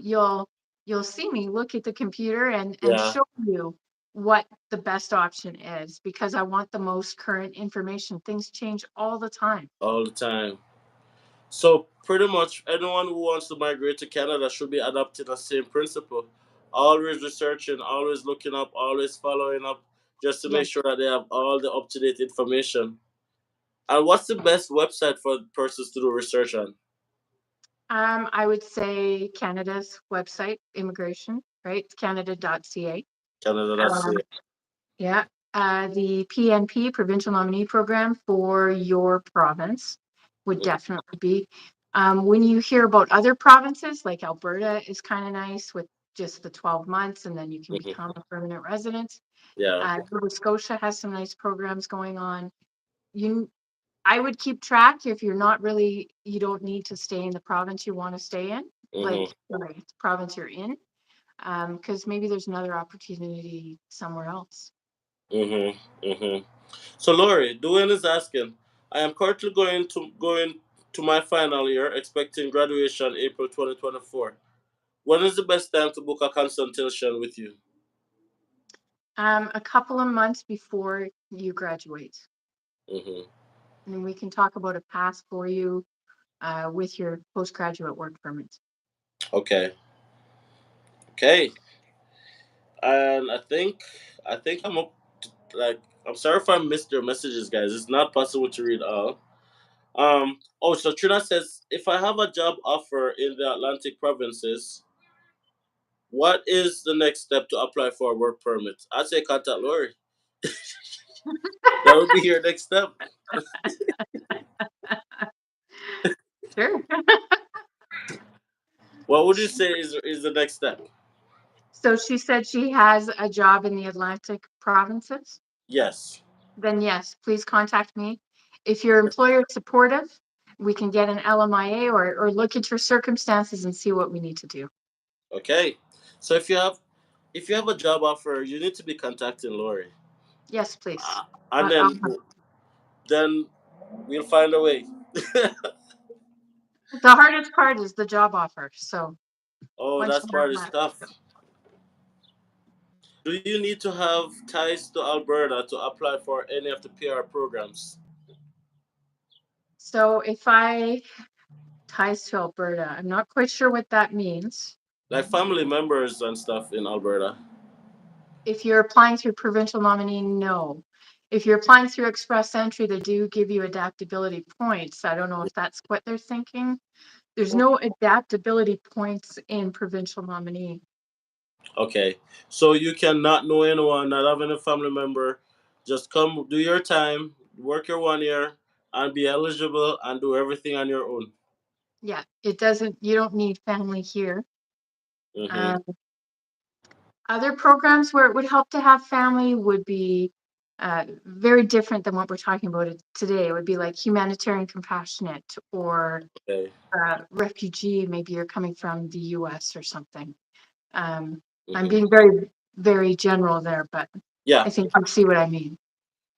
you'll see me look at the computer and Yeah, show you what the best option is because I want the most current information. Things change all the time. all the time. So pretty much anyone who wants to migrate to Canada should be adopting the same principle. Always researching, always looking up, always following up, just to make Yes. sure that they have all the up to date information. And what's the best website for persons to do research on? I would say Canada's website, immigration, right? Canada.ca. Canada. That's Um, it. yeah. The PNP, Provincial Nominee Program for your province would Hmm. definitely be. When you hear about other provinces, like Alberta is kind of nice with just the 12 months and then you can Hmm. become a permanent resident. Yeah. Nova Scotia has some nice programs going on. You I would keep track if you're not really, you don't need to stay in the province you want to stay in, Hmm. like, sorry, the province you're in, because maybe there's another opportunity somewhere else. Hmm. Hmm. So Laurie, Duane is asking, I am currently going to my final year, expecting graduation April 2024. When is the best time to book a consultation with you? A couple of months before you graduate, Hmm. and then we can talk about a pass for you with your postgraduate work permit. Okay. Okay. And I think I'm up. Like, I'm sorry if I missed your messages, guys. It's not possible to read all. Oh, so Trina says, if I have a job offer in the Atlantic provinces, what is the next step to apply for a work permit? I'd say contact Lori. That would be your next step. Sure. What would you say is the next step? So she said she has a job in the Atlantic provinces. Yes. Then yes, please contact me. If your employer is supportive, we can get an LMIA or look at your circumstances and see what we need to do. Okay. So if you have a job offer, you need to be contacting Lori, Yes, please. and I'll, then we'll find a way. the hardest part is the job offer. So Oh, once that you have part is that. tough. Do you need to have ties to Alberta to apply for any of the PR programs, So if I ties to Alberta, I'm not quite sure what that means. like family members and stuff in Alberta? If you're applying through provincial nominee, no. If you're applying through express entry, they do give you adaptability points. I don't know if that's what they're thinking. There's no adaptability points in provincial nominee. Okay, so you cannot know anyone, not having a family member. Just come, do your time, work your 1 year, and be eligible and do everything on your own. Yeah, it doesn't, you don't need family here. Mm-hmm. Um, Other programs where it would help to have family would be very different than what we're talking about today. It would be like humanitarian compassionate or Okay. refugee. Maybe you're coming from the US or something. I'm Hmm. being very, very general there, but Yeah, I think you see what I mean.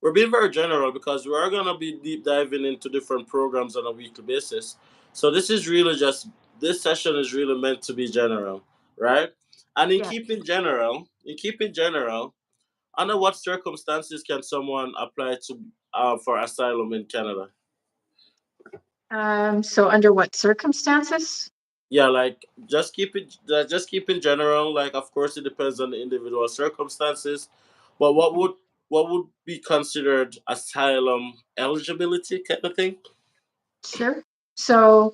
we're being very general because we are gonna be deep diving into different programs on a weekly basis. So this session is really meant to be general, right? And Yeah. in keeping general, under what circumstances can someone apply to for asylum in Canada? So under what circumstances? Yeah, like just keep in general. Like, of course, it depends on the individual circumstances, but what would be considered asylum eligibility kind of thing? Sure. So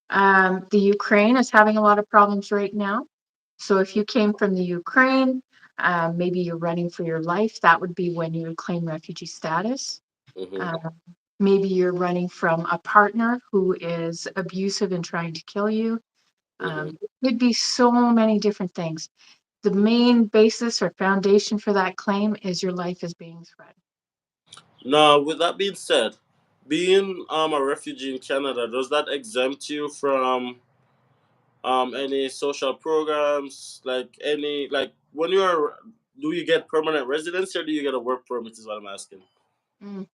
the Ukraine is having a lot of problems right now. So if you came from the Ukraine, maybe you're running for your life, that would be when you would claim refugee status. Hmm. Um, maybe you're running from a partner who is abusive and trying to kill you. Hmm. It could be so many different things. The main basis or foundation for that claim is your life is being threatened. Now, with that being said, being a refugee in Canada, does that exempt you from any social programs, like any like when you're do you get permanent residency or do you get a work permit? Is what I'm asking. Mm.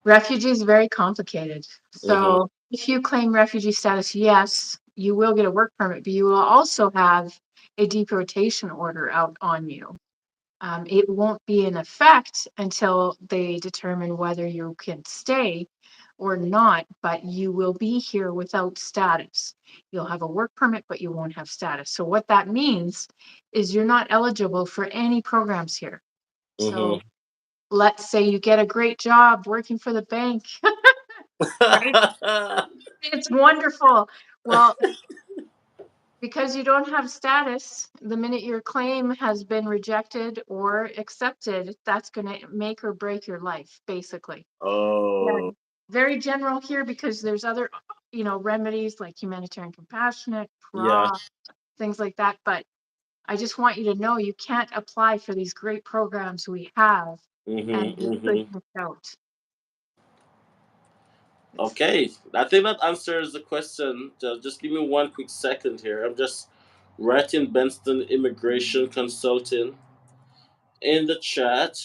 Refugee is very complicated. Mm-hmm. So if you claim refugee status, yes, you will get a work permit, but you will also have a deportation order out on you. It won't be in effect until they determine whether you can stay or not, but you will be here without status. You'll have a work permit, but you won't have status. So what that means is you're not eligible for any programs here. So Mm-hmm. let's say you get a great job working for the bank, right? It's wonderful. Well, because you don't have status, the minute your claim has been rejected or accepted, that's going to make or break your life, basically. Oh, And very general here because there's other, remedies like humanitarian compassionate, yeah. things like that. But I just want you to know you can't apply for these great programs we have and Mm-hmm. be Mm-hmm. pushed out. It's Okay, I think that answers the question. Just give me one quick second here. I'm just writing Bengtsson Immigration Consultant in the chat,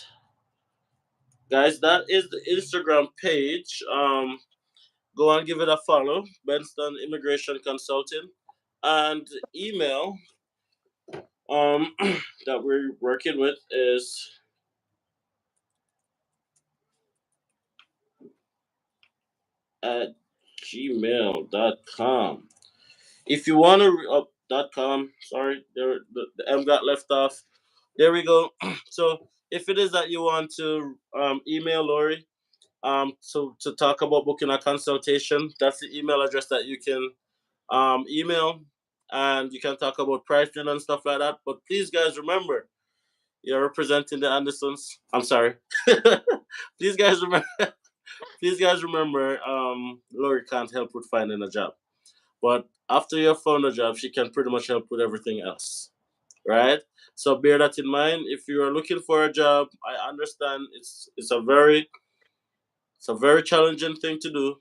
guys. That is the Instagram page. Go and give it a follow, Bengtsson Immigration Consultant, and email that we're working with is at gmail.com. If you want to .com, sorry, the M got left off. There we go. So if it is that you want to email Lori to talk about booking a consultation, that's the email address that you can email, and you can talk about pricing and stuff like that. But please, guys, remember you're representing the Andersons. I'm sorry. please, guys, remember. Please, guys, remember. Lori can't help with finding a job, but after you have found a job, she can pretty much help with everything else, right? So bear that in mind. If you are looking for a job, I understand it's a very challenging thing to do.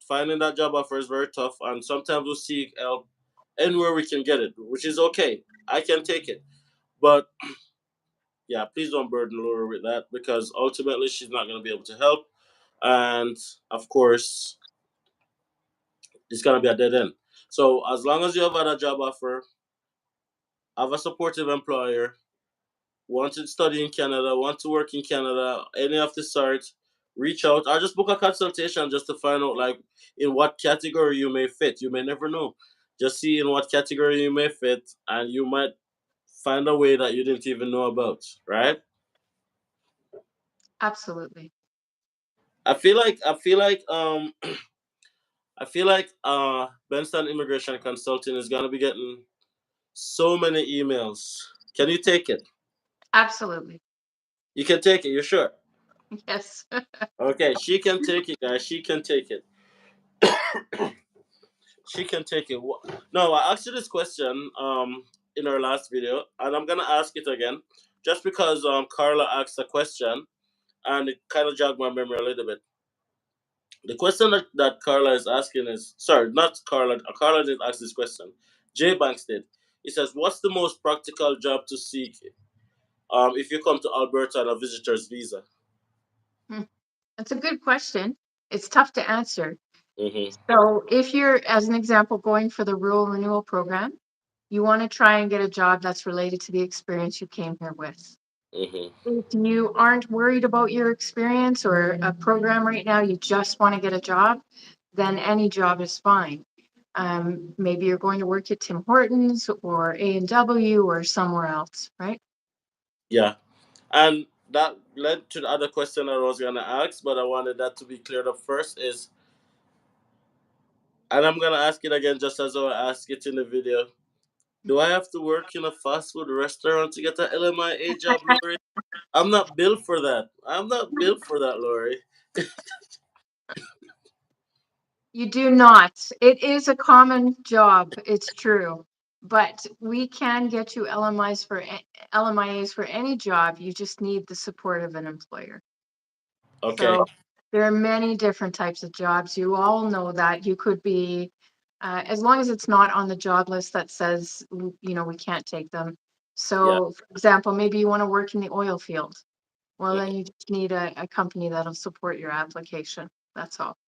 Finding that job offer is very tough, and sometimes we seek help anywhere we can get it, which is okay. I can take it, but yeah, please don't burden Laura with that because ultimately she's not going to be able to help, and of course it's going to be a dead end. So as long as you have had a job offer, have a supportive employer, want to study in Canada, want to work in Canada, any of the sort, reach out or just book a consultation just to find out like in what category you may fit. You may never know. Just see in what category you may fit and you might find a way that you didn't even know about, right? absolutely. I feel like I feel like Bengtsson Immigration Consulting is gonna be getting so many emails. Can you take it? Absolutely. You can take it, you're sure? Yes. Okay, she can take it, guys. She can take it. She can take it. No, I asked you this question. in our last video, and I'm gonna ask it again, just because Carla asked a question, and it kind of jogged my memory a little bit. The question that Carla is asking is, sorry, not Carla. Carla didn't ask this question. Jay Banks did. He says, "What's the most practical job to seek if you come to Alberta on a visitor's visa?" Hmm. That's a good question. It's tough to answer. Mm-hmm. So if you're, as an example, going for the rural renewal program, you want to try and get a job that's related to the experience you came here with. Mm-hmm. If you aren't worried about your experience or a program right now, you just want to get a job, then any job is fine. Maybe you're going to work at Tim Hortons or A&W or somewhere else, right? Yeah, and that led to the other question I was gonna ask, but I wanted that to be cleared up first. Is, and I'm gonna ask it again, just as I asked it in the video. Do I have to work in a fast food restaurant to get an LMIA job, Lori? I'm not built for that. I'm not built for that, Lori. You do not. It is a common job, it's true. But we can get you LMIAs for any job. You just need the support of an employer. Okay. So there are many different types of jobs. You all know that. You could be, as long as it's not on the job list that says, we can't take them. Yeah. So, for example, maybe you want to work in the oil field. Well, then Mhm. you just need a company that'll support your application. That's all.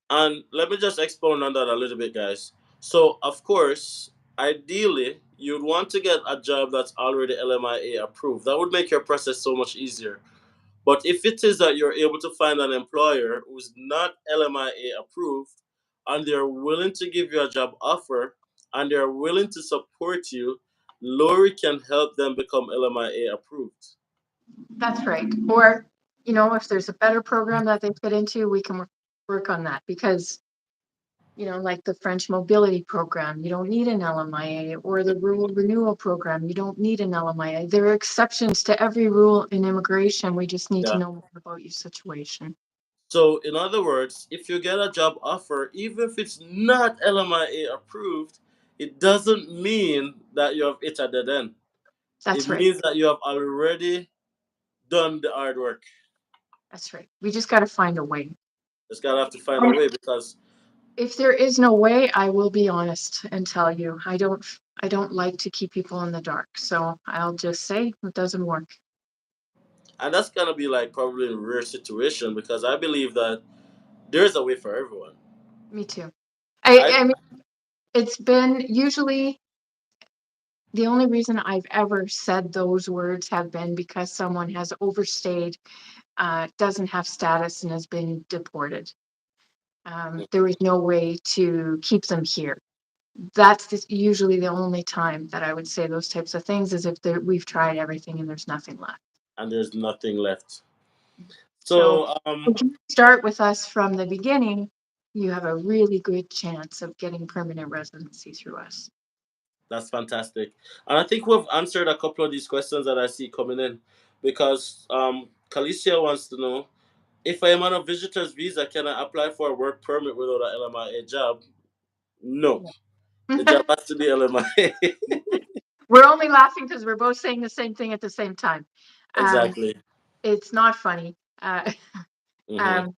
And let me just expound on that a little bit, guys. So, of course, ideally, you'd want to get a job that's already LMIA approved. That would make your process so much easier. But if it is that you're able to find an employer who's not LMIA approved and they're willing to give you a job offer and they're willing to support you, Lori can help them become LMIA approved. That's right. Or, if there's a better program that they fit into, we can work on that because, like the French mobility program, you don't need an LMIA, or the rural renewal program, you don't need an LMIA. There are exceptions to every rule in immigration. We just need to Yeah. know more about your situation. So, in other words, if you get a job offer, even if it's not LMIA approved, it doesn't mean that you have hit a dead end. It That's right. means that you have already done the hard work. That's right. We just got to find a way. Just gotta have to find a And way because, if there is no way, I will be honest and tell you, I don't like to keep people in the dark. So I'll just say it doesn't work. and that's gonna be like probably a rare situation because I believe that there's a way for everyone. Me too. I I mean, it's been usually the only reason I've ever said those words have been because someone has overstayed, doesn't have status, and has been deported. There is no way to keep them here. That's usually the only time that I would say those types of things, is if we've tried everything and there's nothing left. and there's nothing left. So So if you start with us from the beginning, you have a really good chance of getting permanent residency through us. that's fantastic, and I think we've answered a couple of these questions that I see coming in because Calicia wants to know, if I am on a visitor's visa, can I apply for a work permit without a LMIA job? No, the job has to be LMIA. We're only laughing because we're both saying the same thing at the same time. Um, Exactly. it's not funny. Hmm. Um,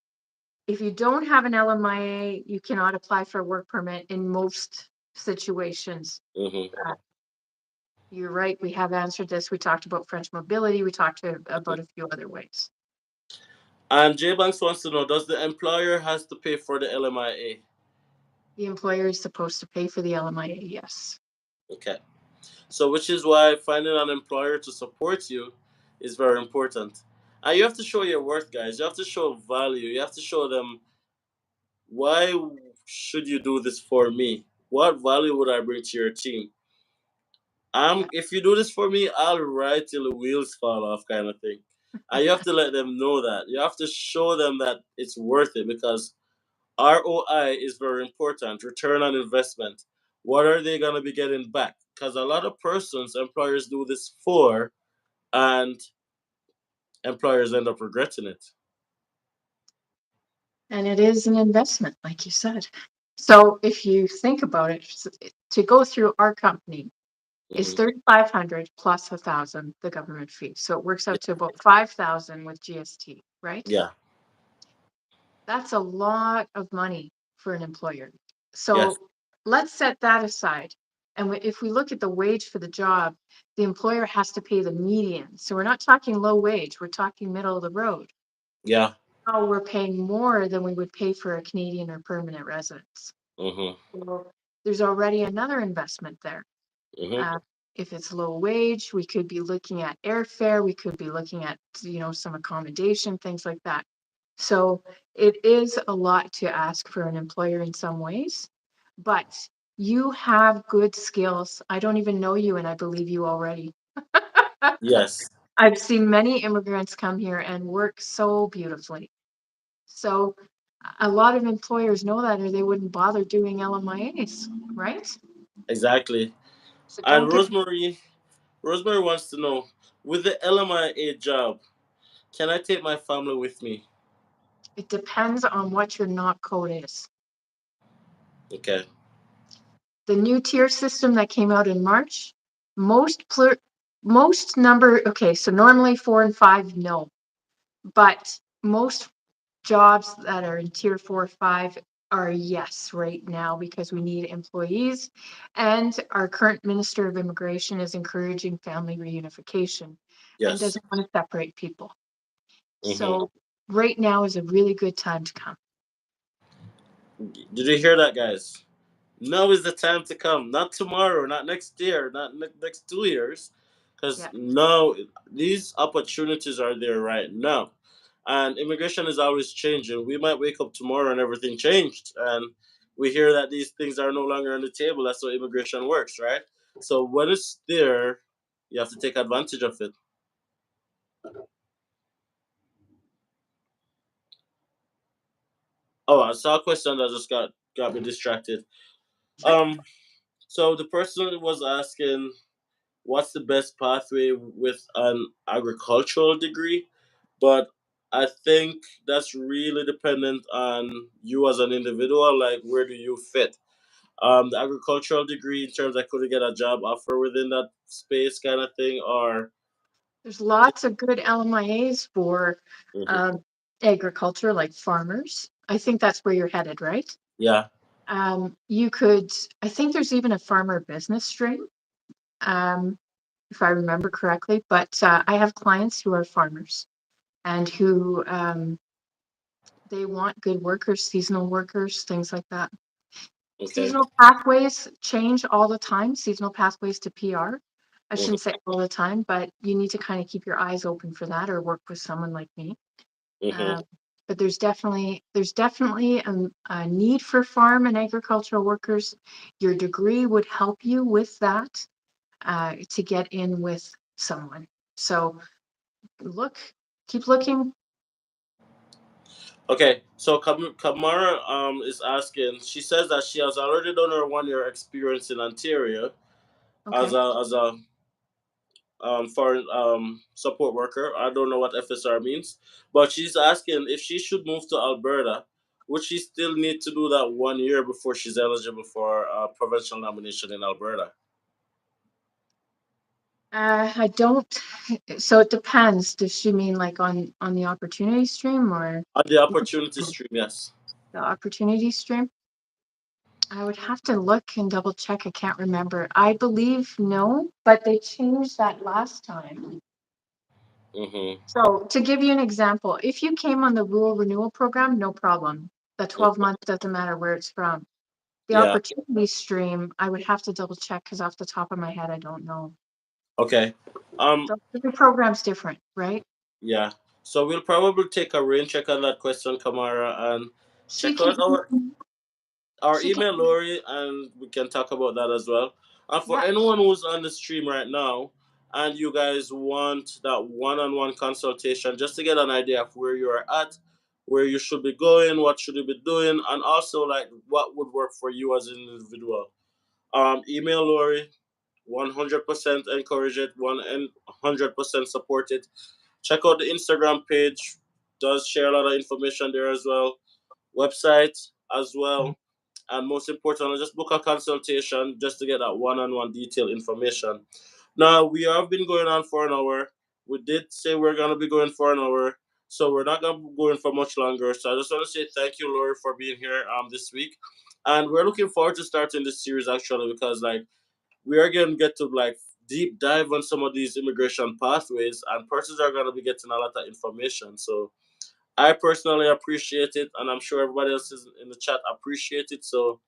if you don't have an LMIA, you cannot apply for a work permit in most situations. Hmm. You're right. We have answered this. We talked about French mobility. We talked about a few other ways. And J Banks wants to know, does the employer has to pay for the LMIA? The employer is supposed to pay for the LMIA. Yes. Okay. So, which is why finding an employer to support you is very important. And you have to show your worth, guys. You have to show value. You have to show them, why should you do this for me? What value would I bring to your team? Yeah. If you do this for me, I'll ride till the wheels fall off, kind of thing. And you have to let them know that. You have to show them that it's worth it because ROI is very important. Return on investment. What are they gonna be getting back? Because a lot of persons employers do this for, and employers end up regretting it. And it is an investment, like you said. So if you think about it, to go through our company, is Hmm. 3,500 plus 1,000 the government fee. So it works out to about 5,000 with GST, right? Yeah. That's a lot of money for an employer. Yes. So let's set that aside. And if we look at the wage for the job, the employer has to pay the median. So we're not talking low wage, we're talking middle of the road. Yeah. Now we're paying more than we would pay for a Canadian or permanent residence. Hmm. So there's already another investment there. Hmm. Uh, if it's low wage, we could be looking at airfare, we could be looking at, some accommodation, things like that. So it is a lot to ask for an employer in some ways, but you have good skills. I don't even know you, and I believe you already. Yes. I've seen many immigrants come here and work so beautifully. So a lot of employers know that, or they wouldn't bother doing LMIAs, right? Exactly. So And don't get, Rosemary wants to know, with the LMIA job, can I take my family with me? it depends on what your knock code is. Okay. The new tier system that came out in March, most number, okay, so normally 4 and 5, no, but most jobs that are in tier 4 or 5 are yes right now because we need employees. And our current Minister of Immigration is encouraging family reunification and Yes. doesn't want to separate people. Hmm. So right now is a really good time to come. Did you hear that, guys? Now is the time to come. Not tomorrow, not next year, not next 2 years. Because Yeah. now these opportunities are there right now. And immigration is always changing. We might wake up tomorrow and everything changed. And we hear that these things are no longer on the table. That's how immigration works, right? So when it's there, you have to take advantage of it. Oh, I saw a question that just got me distracted. Sure. Um, so the person was asking, what's the best pathway with an agricultural degree? But I think that's really dependent on you as an individual. Like, where do you fit? The agricultural degree, in terms of could you get a job offer within that space, kind of thing, or There's lots of good LMIAs for mhm. um, agriculture, like farmers. I think that's where you're headed, right? Yeah, You could, I think there's even a farmer business stream, um, if I remember correctly. But I have clients who are farmers and who they want good workers, seasonal workers, things like that. okay, Seasonal pathways change all the time, seasonal pathways to PR. I hmm, shouldn't say all the time, but you need to kind of keep your eyes open for that or work with someone like me. hmm, Um, but there's definitely a need for farm and agricultural workers. Your degree would help you with that to get in with someone. So look, keep looking. okay. So Kamara is asking. She says that she has already done her 1 year experience in Ontario as Okay. a foreign support worker. I don't know what FSR means, but she's asking if she should move to Alberta. Would she still need to do that 1 year before she's eligible for a provincial nomination in Alberta? I don't. So it depends. Does she mean like on the opportunity stream or On the opportunity stream, yes. the opportunity stream? I would have to look and double check. I can't remember. I believe no, but they changed that last time. Mm-hmm. So to give you an example, if you came on the rural renewal program, no problem. The 12 months doesn't matter where it's from. The Yeah. opportunity stream, I would have to double check because off the top of my head, I don't know. Okay. Um. So every program's different, right? Yeah. So we'll probably take a rain check on that question, Kamara, and She check can, out our she can, email, Lori, and we can talk about that as well. And for yeah. anyone who's on the stream right now, and you guys want that one-on-one consultation just to get an idea of where you are at, where you should be going, what should you be doing, and also like what would work for you as an individual. Email Lori, 100% encourage it, 100% support it. Check out the Instagram page, does share a lot of information there as well. Website as well. and most importantly, just book a consultation just to get that one-on-one detailed information. Now we have been going on for an hour. We did say we're gonna be going for an hour, so we're not gonna be going for much longer. So I just want to say thank you, Lori, for being here this week, and we're looking forward to starting this series actually because like we are gonna get to like deep dive on some of these immigration pathways, and persons are gonna be getting a lot of information. So I personally appreciate it, and I'm sure everybody else in the chat appreciate it. So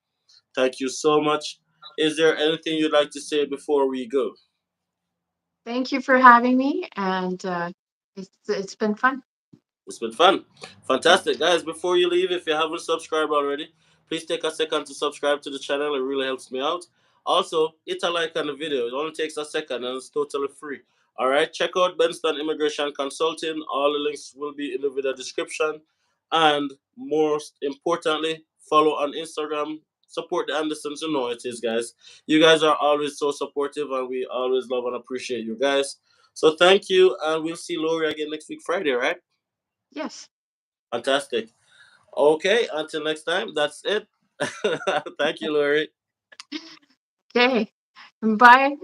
thank you so much. Is there anything you'd like to say before we go? Thank you for having me, and it's been fun. It's been fun. Fantastic. Guys, before you leave, if you haven't subscribed already, please take a second to subscribe to the channel. It really helps me out. Also, hit a like on the video. It only takes a second and it's totally free. Alright, check out Bengtsson Immigration Consulting. All the links will be in the video description. And most importantly, follow on Instagram. Support the Andersons. You know it is, guys. You guys are always so supportive and we always love and appreciate you guys. So thank you, and we'll see Lori again next week, Friday, right? Yes. Fantastic. Okay, until next time, that's it. Thank you, Lori. Okay. Bye.